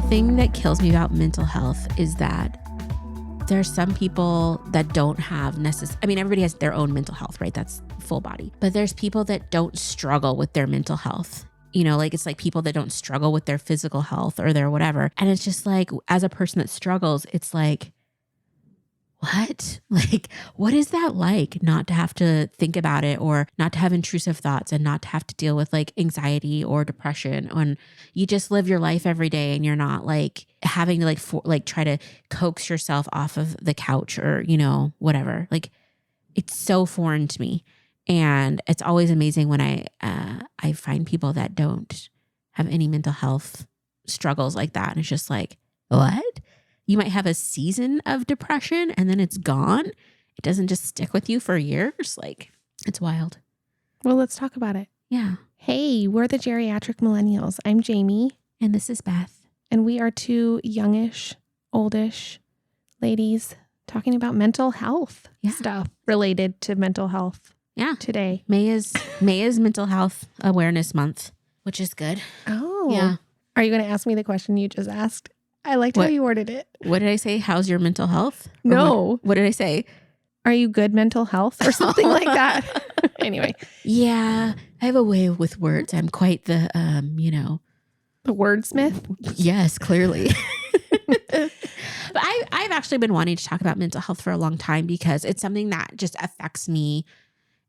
thing that kills me about mental health is that there are some people that don't have everybody has their own mental health, right? That's full body. But there's people that don't struggle with their mental health. It's like people that don't struggle with their physical health or their whatever. And it's just like, as a person that struggles, it's like, what? Like, what is that like, not to have to think about it, or not to have intrusive thoughts, and not to have to deal with like anxiety or depression, and you just live your life every day and you're not like having to try to coax yourself off of the couch or, whatever. Like, it's so foreign to me. And it's always amazing when I find people that don't have any mental health struggles like that. And it's just like, what? You might have a season of depression and then it's gone. It doesn't just stick with you for years. Like, it's wild. Well, let's talk about it. Yeah. Hey, we're the Geriatric Millennials. I'm Jayme. And this is Beth. And we are two youngish, oldish ladies talking about mental health stuff related to mental health. Yeah. Today. May is Mental Health Awareness Month, which is good. Oh. Yeah. Are you going to ask me the question you just asked? I liked how you worded it. What did I say? How's your mental health? No. What did I say? Are you good mental health or something like that? Anyway. Yeah. I have a way with words. I'm quite the, The wordsmith? Yes, clearly. But I've actually been wanting to talk about mental health for a long time because it's something that just affects me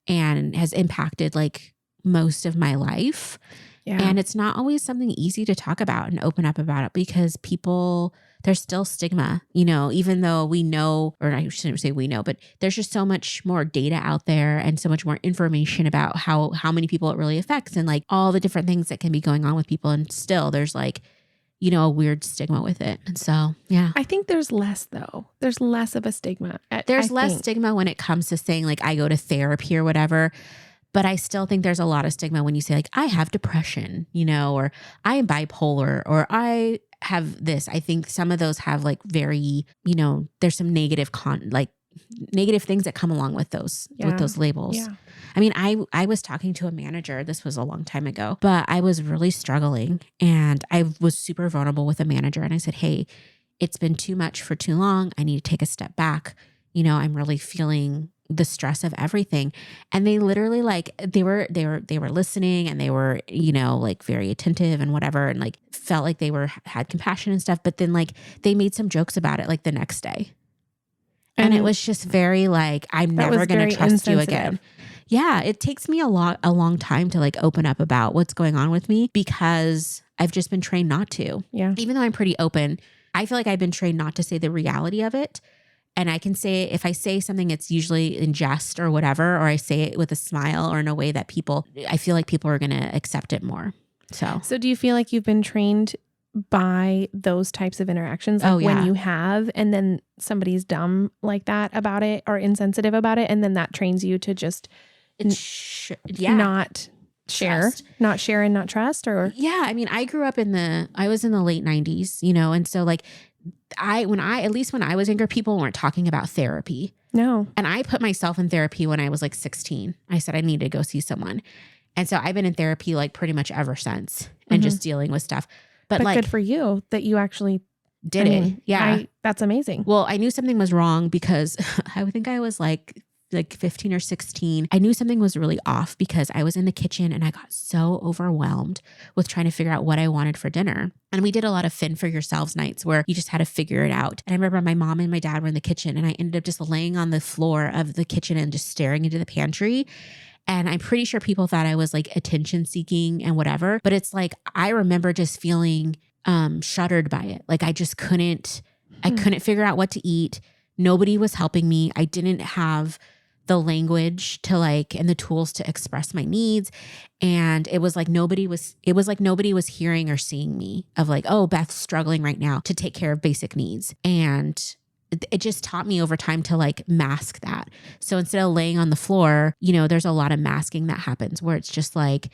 and has impacted like most of my life. Yeah. And it's not always something easy to talk about and open up about it because there's still stigma, even though we know, or I shouldn't say we know, but there's just so much more data out there and so much more information about how many people it really affects and like all the different things that can be going on with people. And still there's like, a weird stigma with it. And so, yeah. I think there's less though. There's less of a stigma. There's less stigma when it comes to saying like, I go to therapy or whatever. But I still think there's a lot of stigma when you say like, I have depression, or I am bipolar, or I have this. I think some of those have like very, there's some negative things that come along with those labels. Yeah. I mean, I was talking to a manager, this was a long time ago, but I was really struggling and I was super vulnerable with a manager. And I said, hey, it's been too much for too long. I need to take a step back. I'm really feeling the stress of everything. And they literally like, they were listening and they were, like very attentive and whatever. And like felt like they had compassion and stuff. But then like they made some jokes about it like the next day. And it was just very like, I'm never going to trust you again. Yeah. It takes me a long time to like open up about what's going on with me because I've just been trained not to. Yeah. Even though I'm pretty open, I feel like I've been trained not to say the reality of it. And I can say, if I say something, it's usually in jest or whatever, or I say it with a smile or in a way that I feel like people are going to accept it more. So do you feel like you've been trained by those types of interactions? Like when you have, and then somebody's dumb like that about it or insensitive about it. And then that trains you to just not share and not trust or. Yeah. I mean, I grew up I was in the late 90s, and so like, when I was younger, people weren't talking about therapy. No. And I put myself in therapy when I was like 16. I said I needed to go see someone. And so I've been in therapy like pretty much ever since and just dealing with stuff. But like, good for you that you actually did it. Yeah. That's amazing. Well, I knew something was wrong because I think I was like 15 or 16. I knew something was really off because I was in the kitchen and I got so overwhelmed with trying to figure out what I wanted for dinner. And we did a lot of fend for yourselves nights where you just had to figure it out. And I remember my mom and my dad were in the kitchen and I ended up just laying on the floor of the kitchen and just staring into the pantry. And I'm pretty sure people thought I was like attention seeking and whatever. But it's like, I remember just feeling shuddered by it. Like I just couldn't figure out what to eat. Nobody was helping me. I didn't have the language to and the tools to express my needs. And it was like nobody was hearing or seeing me of like, oh, Beth's struggling right now to take care of basic needs. And it just taught me over time to like mask that. So instead of laying on the floor, there's a lot of masking that happens where it's just like,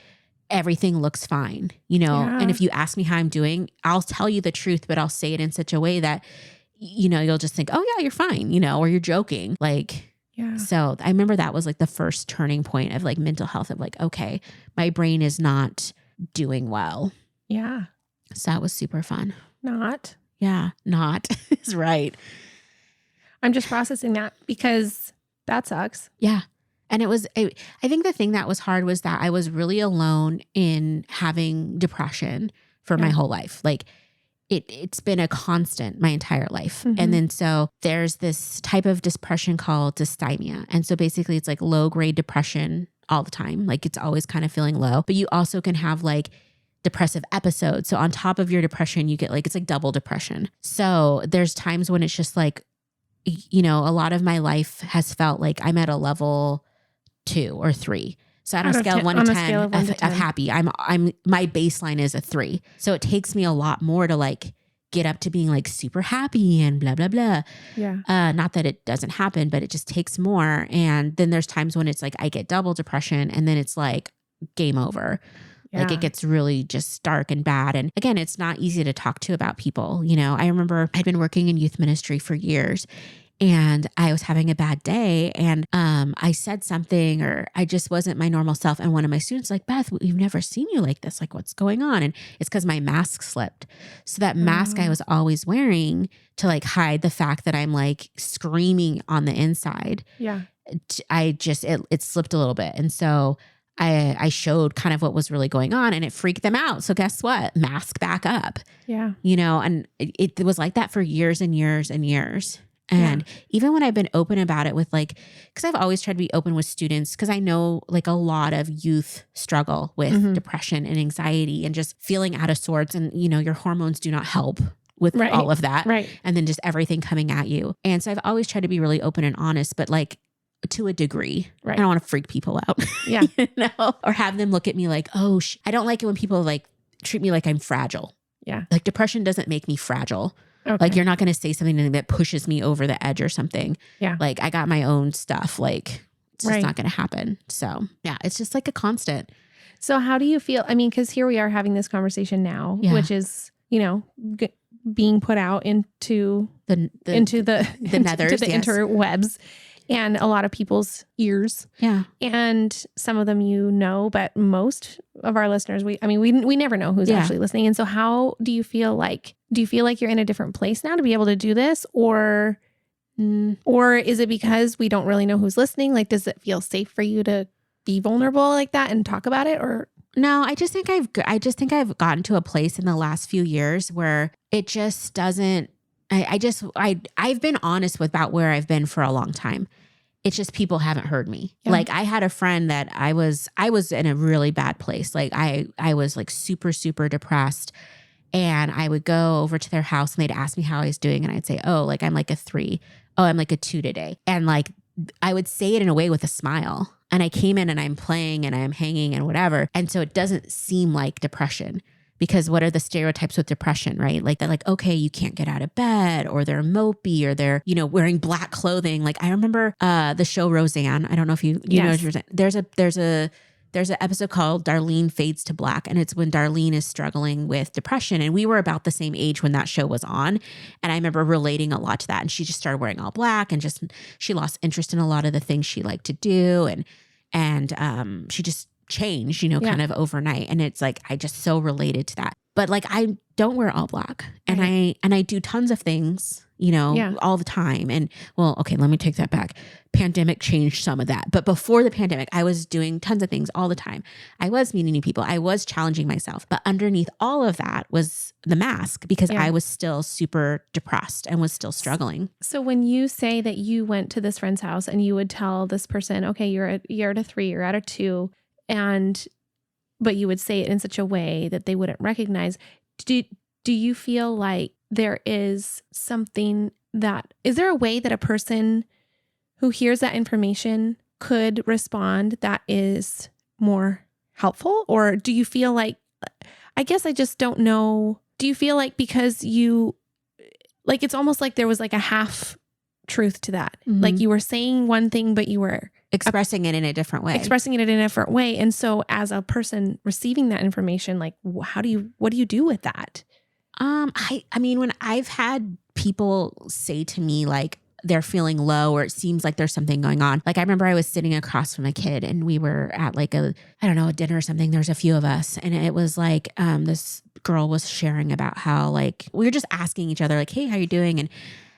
everything looks fine, and if you ask me how I'm doing, I'll tell you the truth, but I'll say it in such a way that, you'll just think, oh yeah, you're fine, or you're joking. Yeah. So I remember that was like the first turning point of like mental health of like, okay, my brain is not doing well. Yeah. So that was super fun. not. Yeah, not is right. I'm just processing that because that sucks. Yeah. And I think the thing that was hard was that I was really alone in having depression for my whole life. Like it's been a constant my entire life. Mm-hmm. And then so there's this type of depression called dysthymia. And so basically it's like low grade depression all the time. Like it's always kind of feeling low, but you also can have like depressive episodes. So on top of your depression, you get like, it's like double depression. So there's times when it's just like, you know, a lot of my life has felt like I'm at a level 2 or 3. So on a scale of 1 to 10 of happy, my baseline is a 3. So it takes me a lot more to like get up to being like super happy and blah, blah, blah. Yeah. Not that it doesn't happen, but it just takes more. And then there's times when it's like, I get double depression and then it's like game over. Like it gets really just dark and bad. And again, it's not easy to talk to about people. You know, I remember I'd been working in youth ministry for years and I was having a bad day and I said something or I just wasn't my normal self. And one of my students like, Beth, we've never seen you like this. Like what's going on? And it's because my mask slipped. So that mask I was always wearing to like hide the fact that I'm like screaming on the inside. Yeah. It slipped a little bit. And so I showed kind of what was really going on and it freaked them out. So guess what? Mask back up. Yeah. You know, and it was like that for years and years and years. And even when I've been open about it with like, because I've always tried to be open with students because I know like a lot of youth struggle with depression and anxiety and just feeling out of sorts. And, you know, your hormones do not help with all of that. Right. And then just everything coming at you. And so I've always tried to be really open and honest, but like, to a degree. Right. I don't want to freak people out. Yeah. You know? Or have them look at me like, oh, I don't like it when people like treat me like I'm fragile. Yeah. Like depression doesn't make me fragile. Okay. Like you're not going to say something that pushes me over the edge or something. Yeah. Like I got my own stuff. Like it's just not going to happen. So yeah, it's just like a constant. So how do you feel? I mean, because here we are having this conversation now, which is, you know, being put out into the nethers, into the interwebs. And a lot of people's ears. Yeah. And some of them, you know, but most of our listeners, we never know who's actually listening. And so how do you feel like you're in a different place now to be able to do this? Or is it because we don't really know who's listening? Like, does it feel safe for you to be vulnerable like that and talk about it? Or no, I just think I've gotten to a place in the last few years where it just doesn't, I've been honest about where I've been for a long time. It's just people haven't heard me. Yeah. Like I had a friend that I was in a really bad place. Like I was like super, super depressed and I would go over to their house and they'd ask me how I was doing. And I'd say, oh, like I'm like a 3. Oh, I'm like a 2 today. And like, I would say it in a way with a smile and I came in and I'm playing and I'm hanging and whatever. And so it doesn't seem like depression. Because what are the stereotypes with depression, right? Like they're like, okay, you can't get out of bed or they're mopey or they're, you know, wearing black clothing. Like I remember the show Roseanne. I don't know if you know Roseanne. There's an episode called Darlene Fades to Black. And it's when Darlene is struggling with depression. And we were about the same age when that show was on. And I remember relating a lot to that. And she just started wearing all black and just, she lost interest in a lot of the things she liked to do. And she just change, you know, kind of overnight. And it's like, I just so related to that. But like, I don't wear all black and I do tons of things, you know, all the time. And well, okay, let me take that back. Pandemic changed some of that. But before the pandemic, I was doing tons of things all the time. I was meeting new people. I was challenging myself. But underneath all of that was the mask because I was still super depressed and was still struggling. So when you say that you went to this friend's house and you would tell this person, okay, you're at a 3, you're at a 2, but you would say it in such a way that they wouldn't recognize. Do you feel like there is something is there a way that a person who hears that information could respond that is more helpful? Or do you feel like, I guess I just don't know. Do you feel like because it's almost like there was like a half truth to that. Mm-hmm. Like you were saying one thing, but you were expressing it in a different way. And so as a person receiving that information, like what do you do with that? I mean, when I've had people say to me like they're feeling low or it seems like there's something going on. Like I remember I was sitting across from a kid and we were at like a dinner or something. There's a few of us and it was like this girl was sharing about how like, we were just asking each other like, hey, how you doing? And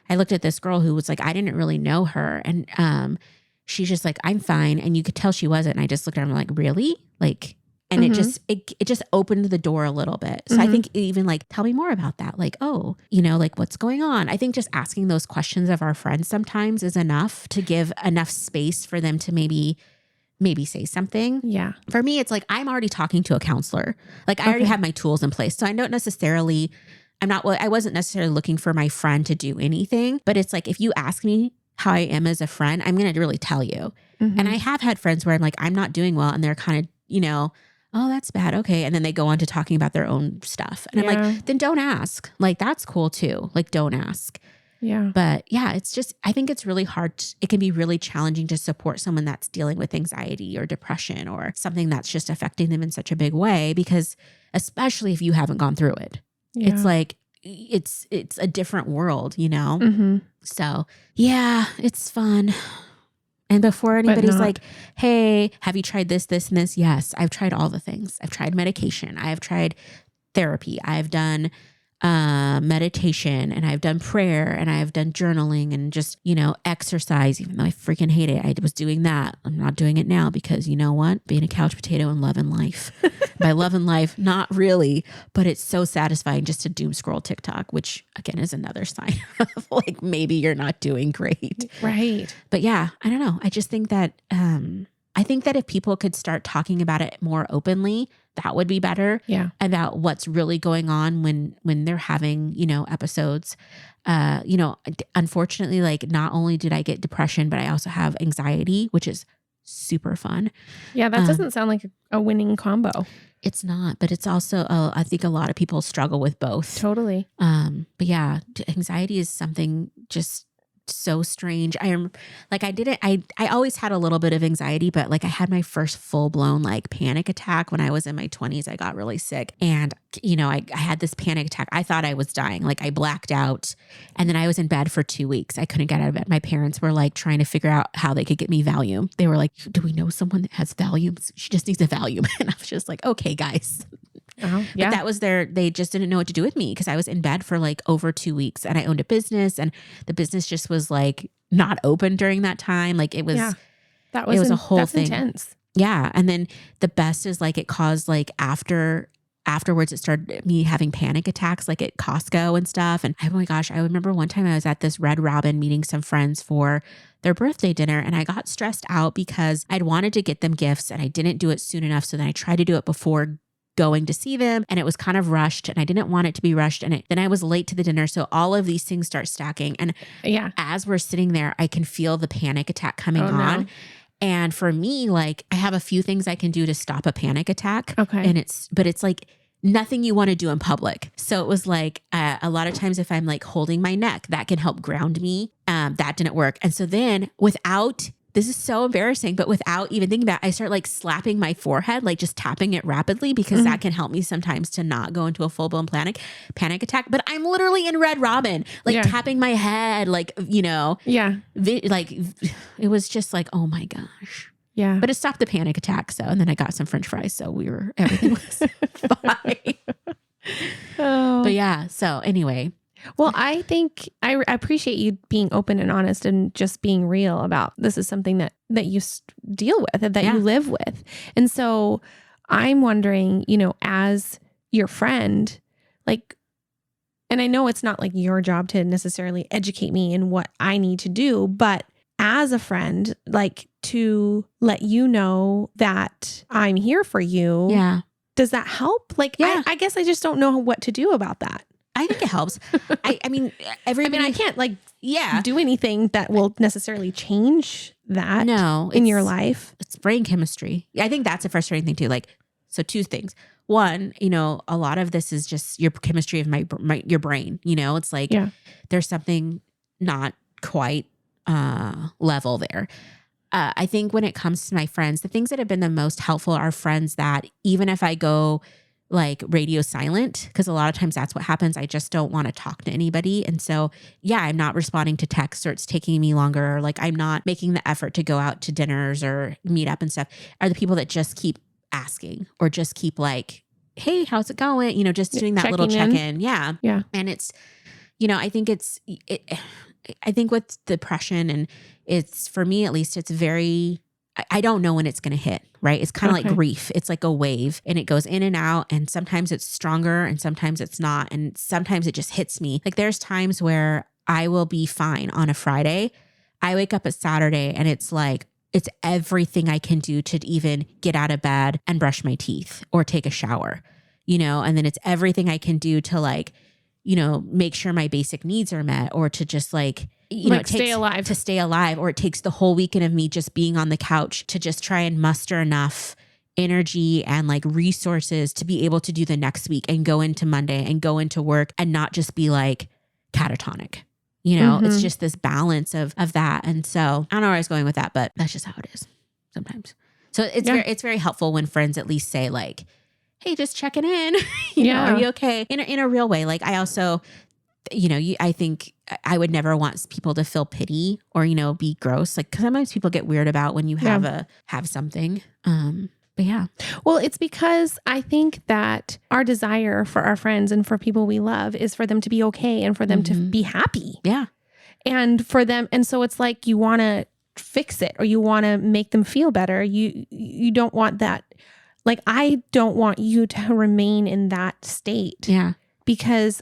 I looked at this girl who was like, I didn't really know her. And she's just like, I'm fine. And you could tell she wasn't. And I just looked at her and I'm like, really? Like, and it just opened the door a little bit. So I think even like, tell me more about that. Like, oh, like what's going on? I think just asking those questions of our friends sometimes is enough to give enough space for them to maybe say something. Yeah. For me, it's like, I'm already talking to a counselor. Like I already have my tools in place. So I don't necessarily, I wasn't necessarily looking for my friend to do anything, but it's like, if you ask me how I am as a friend, I'm going to really tell you. And I have had friends where I'm like, I'm not doing well. And they're kind of, oh, that's bad. Okay. And then they go on to talking about their own stuff. And I'm like, then don't ask. Like, that's cool too. Like, don't ask. Yeah. But yeah, it's just, I think it's really hard. It can be really challenging to support someone that's dealing with anxiety or depression or something that's just affecting them in such a big way, because especially if you haven't gone through it, it's like, it's a different world, So yeah, it's fun. And before anybody's like, hey, have you tried this, this, and this? Yes, I've tried all the things. I've tried medication. I've tried therapy. I've done meditation, and I've done prayer, and I've done journaling, and just, exercise, even though I freaking hate it. I was doing that. I'm not doing it now because you know what? Being a couch potato and loving life. By loving life, not really, but it's so satisfying just to doom scroll TikTok, which again is another sign of like, maybe you're not doing great. Right. But yeah, I don't know. I just think that, if people could start talking about it more openly, that would be better. Yeah. About what's really going on when they're having, episodes. Unfortunately, like not only did I get depression, but I also have anxiety, which is super fun. Yeah. That doesn't sound like a winning combo. It's not, but it's also, I think a lot of people struggle with both. Totally. But yeah, anxiety is something just so strange. I always had a little bit of anxiety, but like I had my first full blown like panic attack when I was in my 20s. I got really sick, and I had this panic attack. I thought I was dying. Like I blacked out, and then I was in bed for 2 weeks. I couldn't get out of bed. My parents were like trying to figure out how they could get me Valium. They were like, do we know someone that has Valium? She just needs a Valium. And I was just like, okay, guys. Yeah. But that was they just didn't know what to do with me because I was in bed for like over 2 weeks, and I owned a business, and the business just was like not open during that time. Like it was, that was a whole thing. Intense. Yeah. And then the best is like, it caused like afterwards it started me having panic attacks like at Costco and stuff. And oh my gosh, I remember one time I was at this Red Robin meeting some friends for their birthday dinner, and I got stressed out because I'd wanted to get them gifts and I didn't do it soon enough. So then I tried to do it before going to see them, and it was kind of rushed, and I didn't want it to be rushed. And then I was late to the dinner. So all of these things start stacking. And as we're sitting there, I can feel the panic attack coming on. No. And for me, like I have a few things I can do to stop a panic attack. Okay. But it's like nothing you want to do in public. So it was like a lot of times if I'm like holding my neck, that can help ground me. That didn't work. And so then this is so embarrassing, but without even thinking about it, I start like slapping my forehead, like just tapping it rapidly, because that can help me sometimes to not go into a full-blown panic attack. But I'm literally in Red Robin, like tapping my head, like, like it was just like, oh my gosh. Yeah. But it stopped the panic attack. So, and then I got some French fries. So everything was fine. But yeah. So anyway. Well, I think I appreciate you being open and honest and just being real about this is something that you deal with and that you live with. And so I'm wondering, as your friend, like, and I know it's not like your job to necessarily educate me in what I need to do, but as a friend, like to let you know that I'm here for you. Yeah. Does that help? Like, I guess I just don't know what to do about that. I think it helps. I can't like do anything that will necessarily change that in your life. It's brain chemistry. I think that's a frustrating thing too. Like, so two things. One, a lot of this is just your chemistry of your brain. It's like there's something not quite level there. I think when it comes to my friends, the things that have been the most helpful are friends that even if I go like radio silent, because a lot of times that's what happens. I just don't want to talk to anybody. And so, I'm not responding to texts, or it's taking me longer. Or like I'm not making the effort to go out to dinners or meet up and stuff, are the people that just keep asking or just keep like hey, how's it going? Just doing that little Checking in. check-in. Yeah. Yeah. And it's, I think I think with depression, and it's, for me at least, it's very, I don't know when it's going to hit, right? It's kind of like grief. It's like a wave, and it goes in and out, and sometimes it's stronger and sometimes it's not. And sometimes it just hits me. Like there's times where I will be fine on a Friday. I wake up a Saturday and it's like, it's everything I can do to even get out of bed and brush my teeth or take a shower, and then it's everything I can do to like, make sure my basic needs are met, or to just like, stay alive. To stay alive. Or it takes the whole weekend of me just being on the couch to just try and muster enough energy and like resources to be able to do the next week and go into Monday and go into work and not just be like catatonic. It's just this balance of that. And so I don't know where I was going with that, but that's just how it is sometimes. So it's very helpful when friends at least say like, hey, just checking in, are you okay? In a real way. Like I also, I think I would never want people to feel pity or, be gross. Like, cause sometimes people get weird about when you have something. But yeah. Well, it's because I think that our desire for our friends and for people we love is for them to be okay and for them to be happy. Yeah. And for them. And so it's like, you want to fix it or you want to make them feel better. You don't want that. Like, I don't want you to remain in that state. Yeah. Because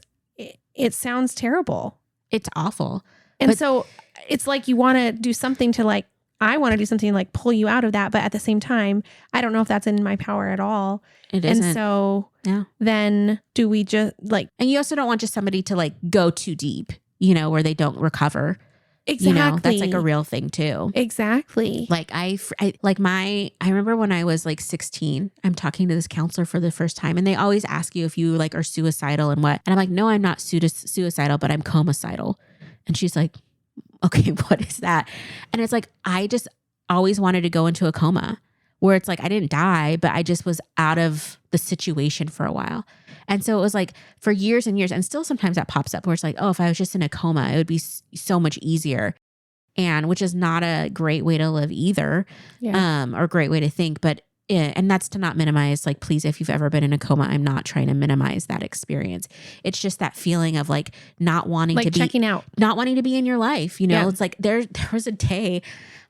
it sounds terrible. It's awful. And so it's like, you want to do something to like, I want to do something like pull you out of that. But at the same time, I don't know if that's in my power at all. It isn't. And so then do we just like... And you also don't want just somebody to like go too deep, where they don't recover. Exactly. That's like a real thing too. Exactly. Like I remember when I was like 16, I'm talking to this counselor for the first time, and they always ask you if you like are suicidal and what. And I'm like, no, I'm not suicidal, but I'm comicidal. And she's like, okay, what is that? And it's like, I just always wanted to go into a coma where it's like, I didn't die, but I just was out of the situation for a while. And so it was like for years and years, and still sometimes that pops up where it's like, oh, if I was just in a coma, it would be so much easier. And which is not a great way to live either, or a great way to think. But and that's to not minimize, like, please, if you've ever been in a coma, I'm not trying to minimize that experience. It's just that feeling of like not wanting like to be checking out, not wanting to be in your life. It's like there was a day,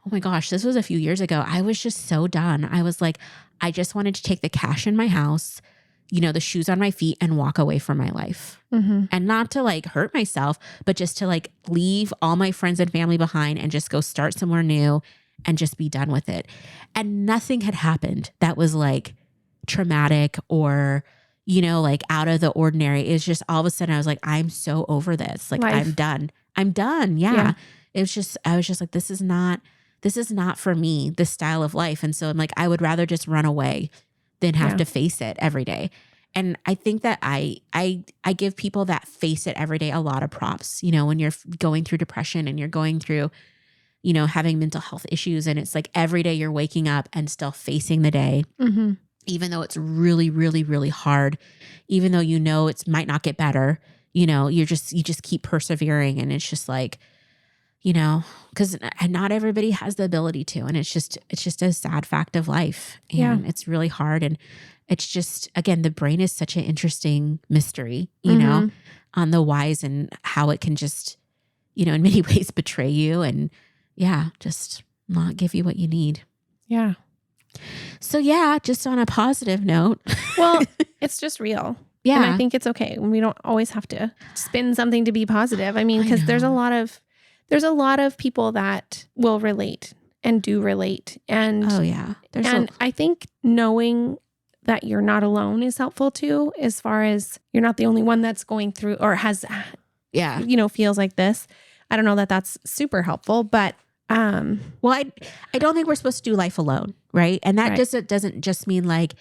oh my gosh, this was a few years ago. I was just so done. I was like, I just wanted to take the cash in my house, the shoes on my feet, and walk away from my life. And not to like hurt myself, but just to like leave all my friends and family behind and just go start somewhere new and just be done with it. And nothing had happened that was like traumatic or, like out of the ordinary. It's just all of a sudden I was like, I'm so over this. Like I'm done. Yeah. It was just, I was just like, this is not for me, this style of life. And so I'm like, I would rather just run away than have to face it every day. And I think that I give people that face it every day a lot of props, when you're going through depression and you're going through, having mental health issues, and it's like every day you're waking up and still facing the day, even though it's really, really, really hard, even though it might not get better, you just keep persevering. And it's just like, because not everybody has the ability to, and it's just a sad fact of life, and it's really hard. And it's just, again, the brain is such an interesting mystery, on the whys and how it can just, in many ways betray you and just not give you what you need. Yeah. So just on a positive note. Well, it's just real. Yeah. And I think it's okay. We don't always have to spin something to be positive. I mean, because there's a lot of people that will relate and do relate. And I think knowing that you're not alone is helpful too, as far as you're not the only one that's going through or has, feels like this. I don't know that that's super helpful, but well, I don't think we're supposed to do life alone, right? And that doesn't just mean like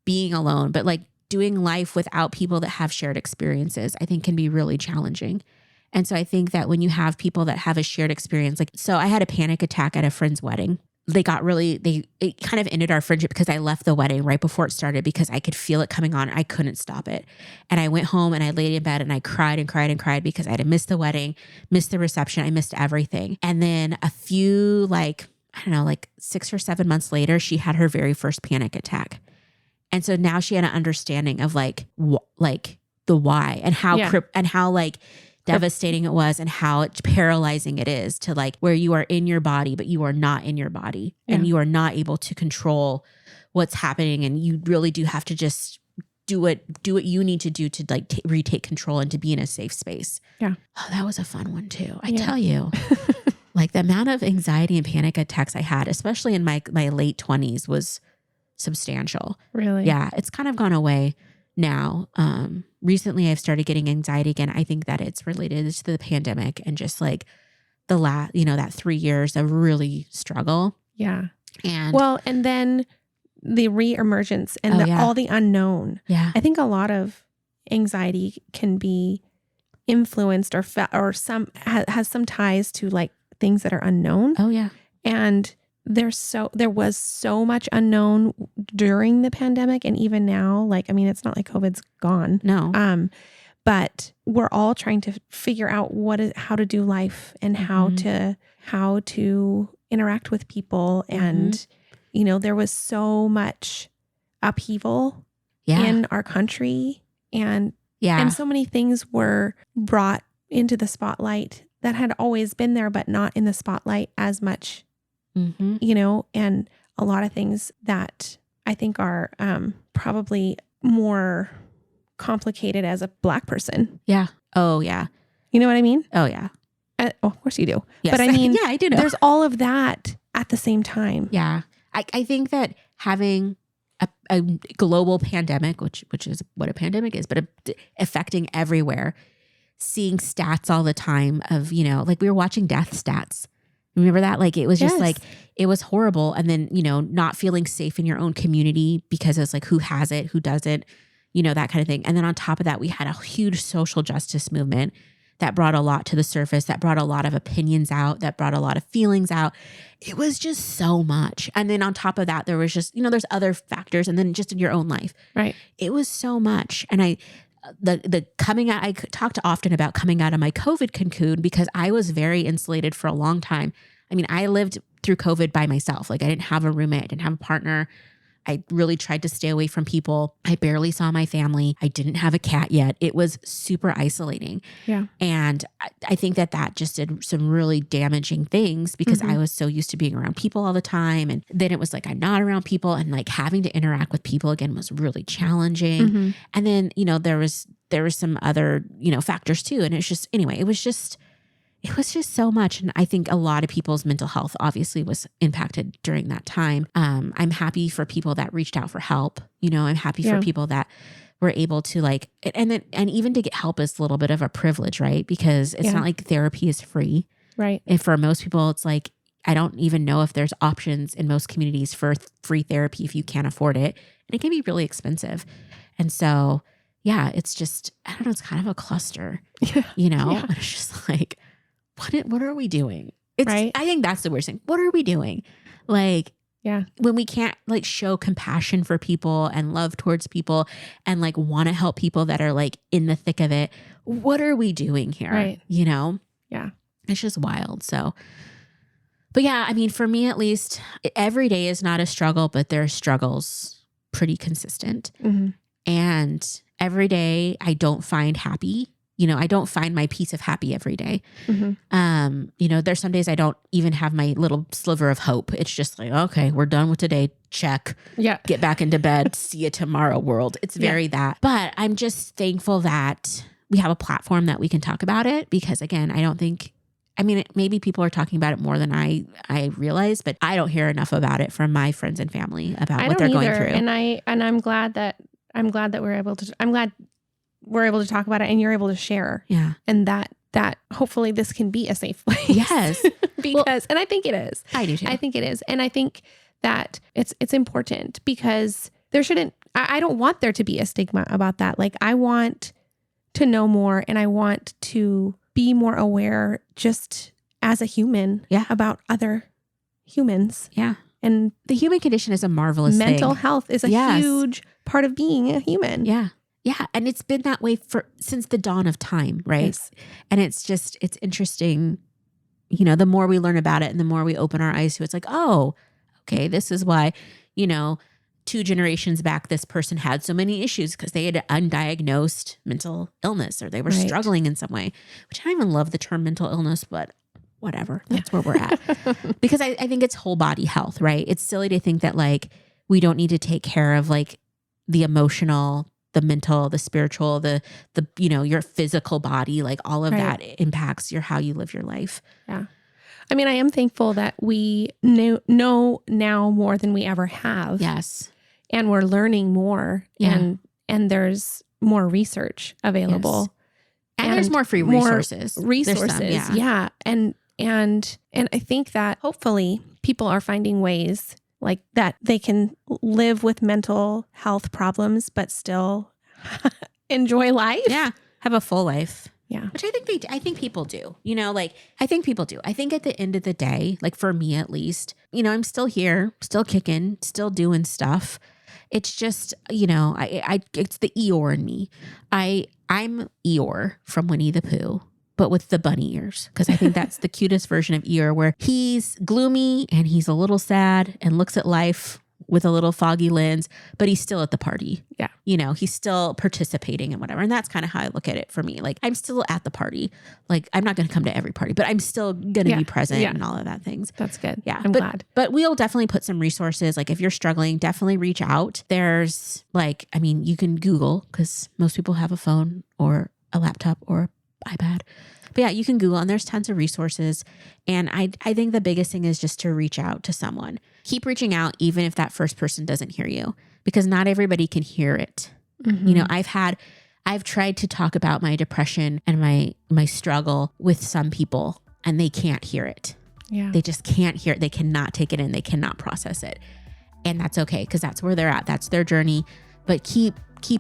being alone, but like doing life without people that have shared experiences, I think can be really challenging. And so I think that when you have people that have a shared experience, like, so I had a panic attack at a friend's wedding. It kind of ended our friendship because I left the wedding right before it started because I could feel it coming on. I couldn't stop it. And I went home and I laid in bed and I cried and cried and cried because I had missed the wedding, missed the reception. I missed everything. And then a few, 6 or 7 months later, she had her very first panic attack. And so now she had an understanding of like the why and how Yeah. and how like devastating it was and how paralyzing it is to like where you are in your body, but you are not in your body and you are not able to control what's happening. And you really do have to just do what you need to do to like retake control and to be in a safe space. Yeah. Oh, that was a fun one too. I tell you, like the amount of anxiety and panic attacks I had, especially in my late 20s, was substantial. Really? Yeah. It's kind of gone away now. Recently I've started getting anxiety again. I think that it's related to the pandemic and just like the that 3 years of really struggle. Yeah. And and then the reemergence and all the unknown. Yeah. I think a lot of anxiety can be influenced or has some ties to like things that are unknown. Oh yeah. And there was so much unknown during the pandemic, and even now, like, I mean, it's not like COVID's gone. No. But we're all trying to figure out how to do life and how to interact with people. And, there was so much upheaval in our country, and so many things were brought into the spotlight that had always been there, but not in the spotlight as much. And a lot of things that I think are probably more complicated as a Black person. Yeah. Oh yeah. You know what I mean? Oh yeah. Of course you do. Yes. But I mean, yeah, I do know. There's all of that at the same time. Yeah. I think that having a global pandemic, which is what a pandemic is, but affecting everywhere, seeing stats all the time of, like we were watching death stats. Remember that? Like it was just like, it was horrible. And then, not feeling safe in your own community because it's like, who has it, who doesn't, that kind of thing. And then on top of that, we had a huge social justice movement that brought a lot to the surface, that brought a lot of opinions out, that brought a lot of feelings out. It was just so much. And then on top of that, there was just, there's other factors. And then just in your own life, right? It was so much. And the coming out, I talked often about coming out of my COVID cocoon because I was very insulated for a long time. I mean, I lived through COVID by myself. Like I didn't have a roommate, I didn't have a partner. I really tried to stay away from people. I barely saw my family. I didn't have a cat yet. It was super isolating. Yeah. And I think that just did some really damaging things because I was so used to being around people all the time. And then it was like, I'm not around people, and like having to interact with people again was really challenging. And then, there was some other, factors too. And it's just, anyway, it was just so much. And I think a lot of people's mental health obviously was impacted during that time. I'm happy for people that reached out for help. I'm happy for people that were able to like, and even to get help is a little bit of a privilege, right? Because it's not like therapy is free. Right. And for most people, it's like, I don't even know if there's options in most communities for free therapy if you can't afford it. And it can be really expensive. And so, yeah, it's just, I don't know, it's kind of a cluster, It's just like, what are we doing? Right. I think that's the worst thing. What are we doing? Like, when we can't like show compassion for people and love towards people and like want to help people that are like in the thick of it. What are we doing here? Right. Yeah. It's just wild. So, but yeah, I mean, for me at least, every day is not a struggle, but there are struggles pretty consistent. And every day I don't find happy. I don't find my piece of happy every day. There's some days I don't even have my little sliver of hope. It's just like, okay, we're done with today. Check. Yeah. Get back into bed. See you tomorrow, world. It's very that. But I'm just thankful that we have a platform that we can talk about it because, again, maybe people are talking about it more than I realize, but I don't hear enough about it from my friends and family about what they're going through. And I'm glad that we're able to talk about it and you're able to share. Yeah. And that hopefully this can be a safe place. Yes. And I think it is. I do too. I think it is. And I think that it's important because I don't want there to be a stigma about that. Like I want to know more and I want to be more aware just as a human about other humans. Yeah. And the human condition is a marvelous thing. Mental health is a huge part of being a human. Yeah. Yeah. And it's been that way since the dawn of time, right? Yes. And it's interesting, the more we learn about it and the more we open our eyes to it, it's like, oh, okay, this is why, 2 generations back, this person had so many issues because they had undiagnosed mental illness or they were Right. struggling in some way, which I don't even love the term mental illness, but whatever. That's where we're at. Because I think it's whole body health, right? It's silly to think that like we don't need to take care of like the emotional, the mental, the spiritual, the your physical body, like all of Right. that impacts how you live your life. Yeah. I mean, I am thankful that we know now more than we ever have. Yes. And we're learning more. Yeah. And there's more research available. Yes. And there's more free resources. Resources. There's some, yeah. And I think that hopefully people are finding ways like that they can live with mental health problems, but still enjoy life. Yeah. Have a full life. Yeah. Which I think people do, I think people do. I think at the end of the day, like for me at least, I'm still here, still kicking, still doing stuff. It's just, it's the Eeyore in me. I'm Eeyore from Winnie the Pooh, but with the bunny ears. Cause I think that's the cutest version of Eeyore, where he's gloomy and he's a little sad and looks at life with a little foggy lens, but he's still at the party. Yeah. He's still participating and whatever. And that's kind of how I look at it for me. Like I'm still at the party. Like I'm not going to come to every party, but I'm still going to be present and all of that things. That's good. Yeah. I'm glad. But we'll definitely put some resources. Like if you're struggling, definitely reach out. There's you can Google because most people have a phone or a laptop or iPad. But yeah, you can Google and there's tons of resources. And I think the biggest thing is just to reach out to someone. Keep reaching out even if that first person doesn't hear you, because not everybody can hear it. Mm-hmm. I've tried to talk about my depression and my struggle with some people and they can't hear it. Yeah. They just can't hear it. They cannot take it in. They cannot process it. And that's okay because that's where they're at. That's their journey. But keep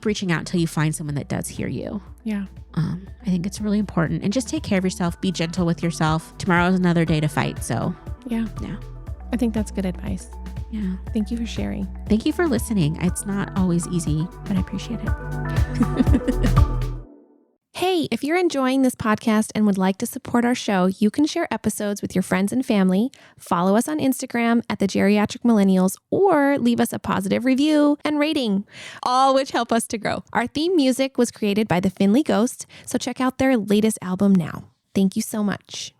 reaching out until you find someone that does hear you. Yeah. I think it's really important. And just take care of yourself. Be gentle with yourself. Tomorrow is another day to fight. So yeah. Yeah. I think that's good advice. Yeah. Thank you for sharing. Thank you for listening. It's not always easy, but I appreciate it. Hey, if you're enjoying this podcast and would like to support our show, you can share episodes with your friends and family, follow us on Instagram at the Geriatric Millennials, or leave us a positive review and rating, all which help us to grow. Our theme music was created by the Finley Ghost, so check out their latest album now. Thank you so much.